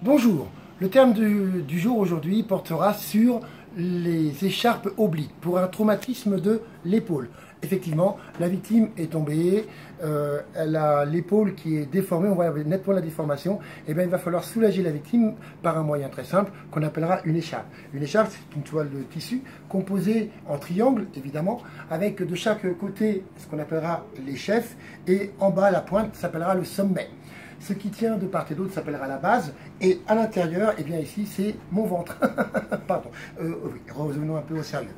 Bonjour, le terme du jour aujourd'hui portera sur les écharpes obliques pour un traumatisme de l'épaule. Effectivement, la victime est tombée, elle a l'épaule qui est déformée, on voit nettement la déformation, et bien il va falloir soulager la victime par un moyen très simple qu'on appellera une écharpe. Une écharpe, c'est une toile de tissu composée en triangle, évidemment, avec de chaque côté ce qu'on appellera les chefs, et en bas la pointe s'appellera le sommet. Ce qui tient de part et d'autre s'appellera la base, et à l'intérieur, et bien ici, c'est mon ventre. Pardon, oui, revenons un peu au sérieux.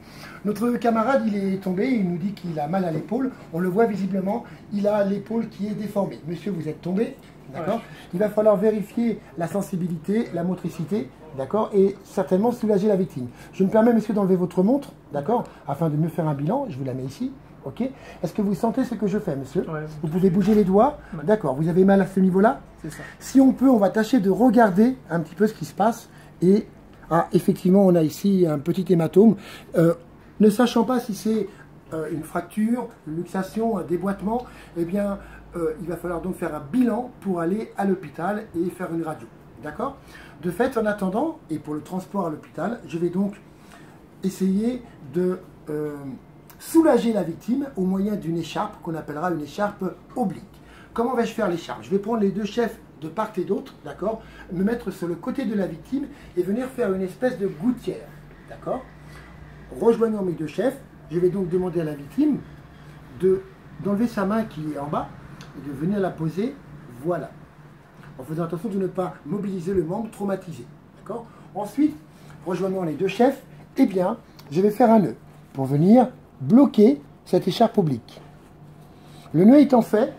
Notre camarade, il est tombé, il nous dit qu'il a mal à l'épaule. On le voit visiblement, il a l'épaule qui est déformée. Monsieur, vous êtes tombé, d'accord? Ouais. Il va falloir vérifier la sensibilité, la motricité, d'accord? Et certainement soulager la victime. Je me permets, monsieur, d'enlever votre montre, d'accord? Afin de mieux faire un bilan, je vous la mets ici. Ok. Est-ce que vous sentez ce que je fais, monsieur? Ouais. Vous pouvez bouger les doigts. Ouais. D'accord. Vous avez mal à ce niveau-là? C'est ça. Si on peut, on va tâcher de regarder un petit peu ce qui se passe. Et effectivement, on a ici un petit hématome. Ne sachant pas si c'est une fracture, une luxation, un déboîtement, eh bien, il va falloir donc faire un bilan pour aller à l'hôpital et faire une radio. D'accord? De fait, en attendant, et pour le transport à l'hôpital, je vais donc essayer de soulager la victime au moyen d'une écharpe qu'on appellera une écharpe oblique. Comment vais-je faire l'écharpe? Je vais prendre les deux chefs de part et d'autre, d'accord, me mettre sur le côté de la victime et venir faire une espèce de gouttière, d'accord. Rejoignant mes deux chefs, je vais donc demander à la victime d'enlever sa main qui est en bas et de venir la poser, voilà, en faisant attention de ne pas mobiliser le membre traumatisé, d'accord. Ensuite, rejoignant les deux chefs, eh bien, je vais faire un nœud pour venir bloquer cette écharpe oblique. Le nœud étant fait,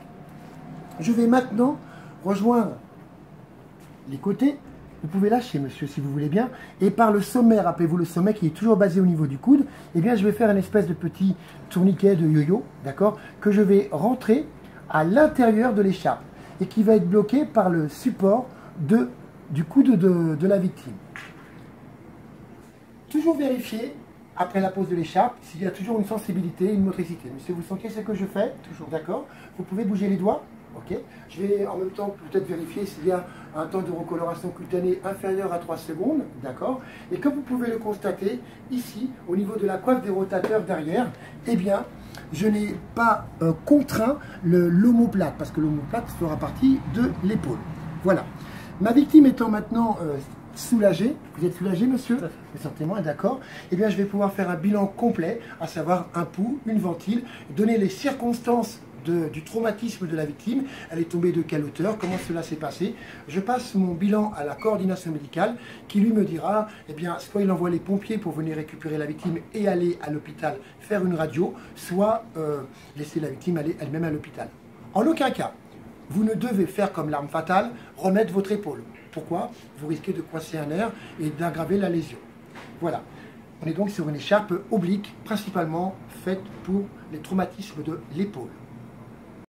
je vais maintenant rejoindre les côtés. Vous pouvez lâcher, monsieur, si vous voulez bien. Et par le sommet, rappelez-vous le sommet qui est toujours basé au niveau du coude, eh bien, je vais faire une espèce de petit tourniquet de yo-yo, d'accord, que je vais rentrer à l'intérieur de l'écharpe et qui va être bloqué par le support du coude de la victime. Toujours vérifier après la pose de l'écharpe, s'il y a toujours une sensibilité, une motricité. Monsieur, vous sentez ce que je fais? Toujours. D'accord. Vous pouvez bouger les doigts. Ok. Je vais en même temps peut-être vérifier s'il y a un temps de recoloration cutanée inférieur à 3 secondes. D'accord. Et comme vous pouvez le constater, ici, au niveau de la coiffe des rotateurs derrière, eh bien, je n'ai pas contraint l'omoplate, parce que l'omoplate fera partie de l'épaule. Voilà. Ma victime étant maintenant soulagé, vous êtes soulagé, monsieur? Vous sentez moins, d'accord. Eh bien, je vais pouvoir faire un bilan complet, à savoir un pouls, une ventile, donner les circonstances du traumatisme de la victime. Elle est tombée de quelle hauteur? Comment cela s'est passé? Je passe mon bilan à la coordination médicale qui lui me dira, eh bien, soit il envoie les pompiers pour venir récupérer la victime et aller à l'hôpital faire une radio, soit laisser la victime aller elle-même à l'hôpital. En aucun cas, vous ne devez faire comme l'arme fatale, remettre votre épaule. Pourquoi? Vous risquez de coincer un nerf et d'aggraver la lésion. Voilà. On est donc sur une écharpe oblique, principalement faite pour les traumatismes de l'épaule.